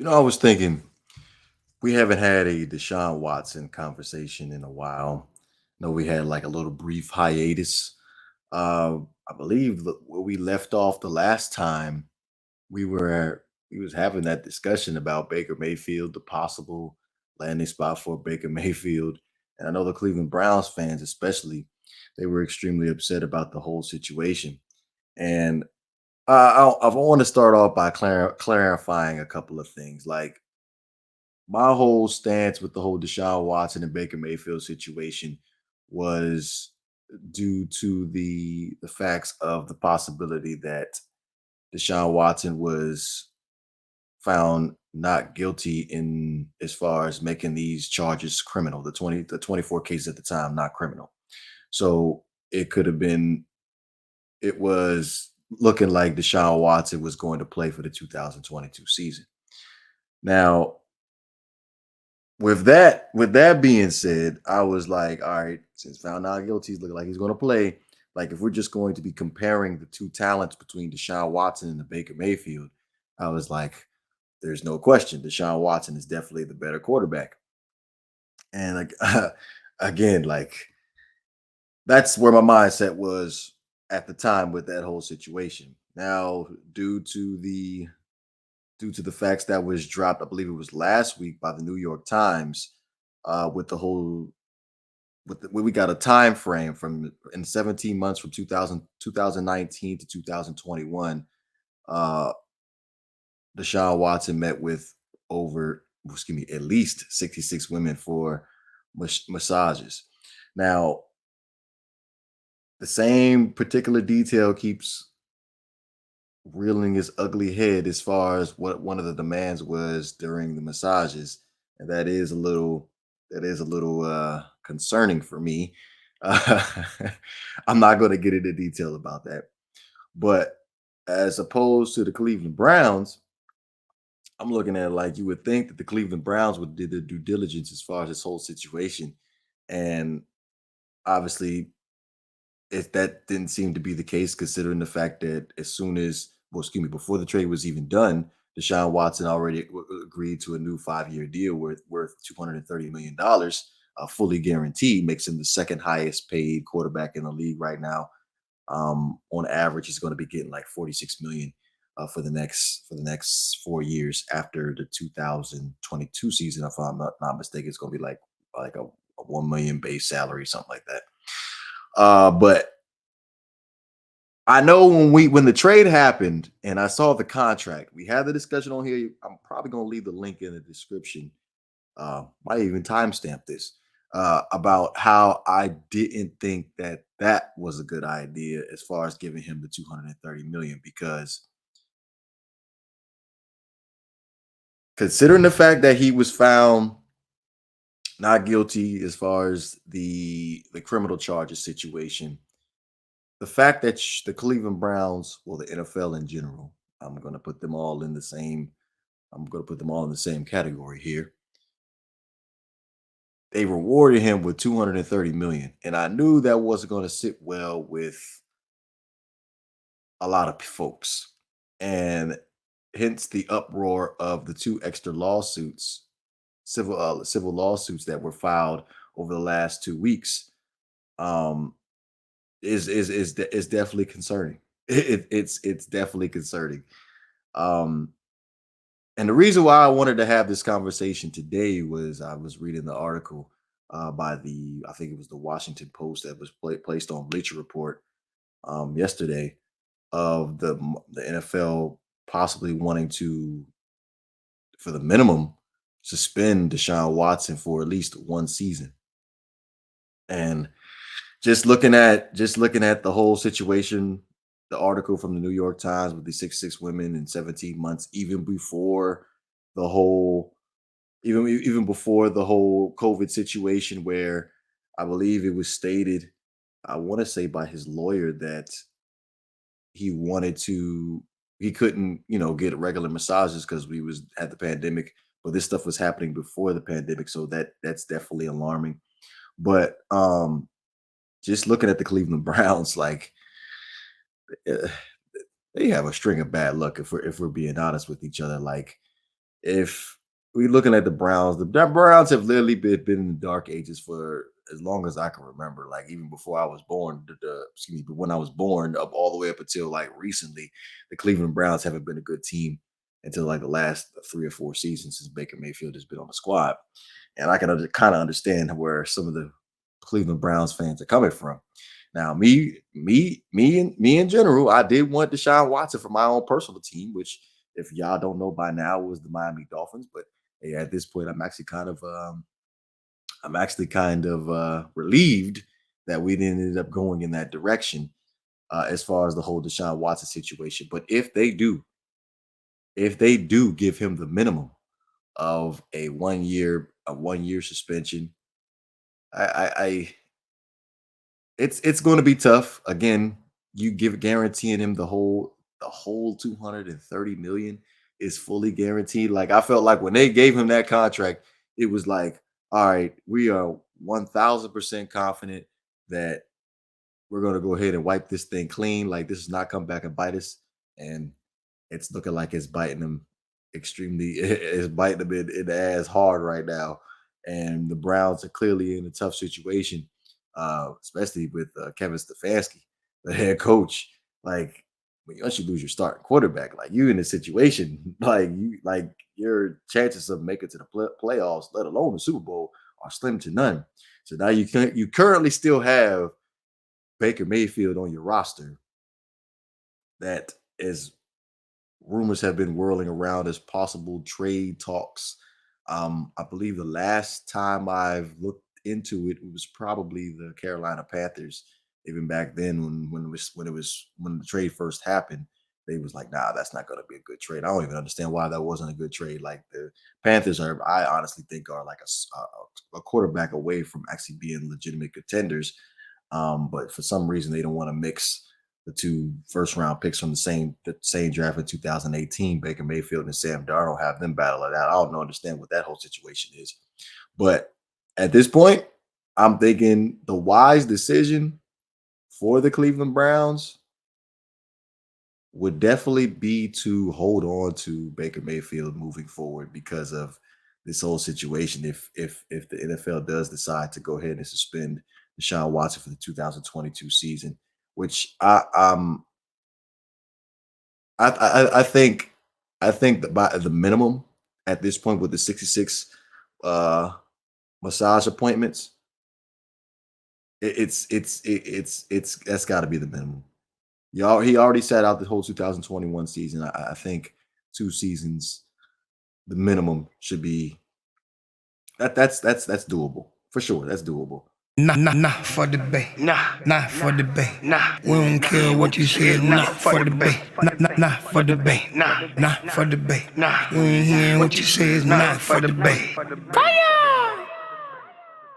I was thinking we haven't had a Deshaun Watson conversation in a while. No, we had like a little brief hiatus. I believe where we left off the last time we was having that discussion about Baker Mayfield, the possible landing spot for Baker Mayfield, and I know the Cleveland Browns fans, especially, they were extremely upset about the whole situation. And I want to start off by clarifying a couple of things. Like my whole stance with the whole Deshaun Watson and Baker Mayfield situation was due to the facts of the possibility that Deshaun Watson was found not guilty in as far as making these charges criminal. The 24 cases at the time not criminal. So it could have been it was looking like Deshaun Watson was going to play for the 2022 season. Now, with that being said, I was like, all right, since found not guilty, he's looking like he's going to play. Like, if we're just going to be comparing the two talents between Deshaun Watson and the Baker Mayfield, I was like, there's no question. Deshaun Watson is definitely the better quarterback. And like again, like that's where my mindset was at the time with that whole situation. Now, due to the facts that was dropped, I believe it was last week by the New York Times, with the whole when we got a time frame from in 17 months from 2019 to 2021. uh Deshaun Watson met with at least 66 women for massages. Now, the same particular detail keeps reeling his ugly head as far as what one of the demands was during the massages, and that is a little concerning for me. Uh, I'm not going to get into detail about that, but as opposed to the Cleveland Browns, I'm looking at it like you would think that the Cleveland Browns would do the due diligence as far as this whole situation, and obviously, if that didn't seem to be the case, considering the fact that as soon as, well, excuse me, before the trade was even done, Deshaun Watson already agreed to a new 5-year deal worth $230 million, fully guaranteed, makes him the second highest paid quarterback in the league right now. On average, he's going to be getting like 46 million for the next 4 years after the 2022 season. If I'm not mistaken, it's going to be like a 1 million base salary, something like that. But I know when the trade happened and I saw the contract, we had the discussion on here. I'm probably going to leave the link in the description. Might even timestamp this, about how I didn't think that that was a good idea as far as giving him the 230 million, because considering the fact that he was found not guilty as far as the criminal charges situation, the fact that the Cleveland Browns, well, the NFL in general, I'm going to put them all in the same. I'm going to put them all in the same category here. They rewarded him with 230 million, and I knew that wasn't going to sit well with a lot of folks, and hence the uproar of the two extra lawsuits, civil lawsuits that were filed over the last 2 weeks. Um, is definitely concerning. It's definitely concerning. Um, and the reason why I wanted to have this conversation today was I was reading the article, by I think it was the Washington Post, that was placed on Bleacher Report, yesterday, of the NFL possibly wanting to, for the minimum, suspend Deshaun Watson for at least one season. And just looking at the whole situation, the article from the New York Times with the 66 women in 17 months, the whole even before the whole COVID situation, where I believe it was stated, I want to say by his lawyer, that he wanted to he couldn't, get regular massages because we was at the pandemic, but this stuff was happening before the pandemic, so that's definitely alarming. But just looking at the Cleveland Browns, like, eh, they have a string of bad luck, if we're being honest with each other. Like, if we looking at the Browns, the Browns have literally been in the dark ages for as long as I can remember. Like even before I was born, excuse me, but when I was born, up all the way up until like recently, the Cleveland Browns haven't been a good team until like the last 3 or 4 seasons since Baker Mayfield has been on the squad. And I can kind of understand where some of the Cleveland Browns fans are coming from. Now, me in general, I did want Deshaun Watson for my own personal team, which if y'all don't know by now was the Miami Dolphins. But hey, at this point, I'm actually kind of relieved that we didn't end up going in that direction as far as the whole Deshaun Watson situation. But if they do give him the minimum of a 1 year suspension, I it's going to be tough. Again, you give guaranteeing him the whole 230 million is fully guaranteed. Like I felt like when they gave him that contract, it was like, all right, we are 1000% confident that we're going to go ahead and wipe this thing clean. Like this is not come back and bite us. And it's looking like it's biting them extremely, it's biting them in the ass hard right now. And the Browns are clearly in a tough situation, especially with Kevin Stefanski, the head coach. Like, once you lose your starting quarterback, like you in a situation, like your chances of making to the playoffs, let alone the Super Bowl, are slim to none. So now you currently still have Baker Mayfield on your roster that is rumors have been whirling around as possible trade talks. I believe the last time I've looked into it, it was probably the Carolina Panthers. Even back then, when the trade first happened, they was like, "Nah, that's not going to be a good trade." I don't even understand why that wasn't a good trade. Like the Panthers are, I honestly think, are like a quarterback away from actually being legitimate contenders. But for some reason, they don't want to mix the two first round picks from the same draft in 2018. Baker Mayfield and Sam Darnold have them battle it out. I don't understand what that whole situation is. But at this point, I'm thinking the wise decision for the Cleveland Browns would definitely be to hold on to Baker Mayfield moving forward because of this whole situation. If the NFL does decide to go ahead and suspend Deshaun Watson for the 2022 season, which I think that by the minimum at this point with the 66 uh massage appointments, it's that's got to be the minimum. He already sat out the whole 2021 season. I think 2 seasons, the minimum should be that's doable for sure. That's doable. Nah, for the bay. Nah, for the bay. We don't care what you say. Nah, for the bay. Nah, for the bay. Nah, for the bay. We ain't hearing what you say. Is not for the bay. Fire!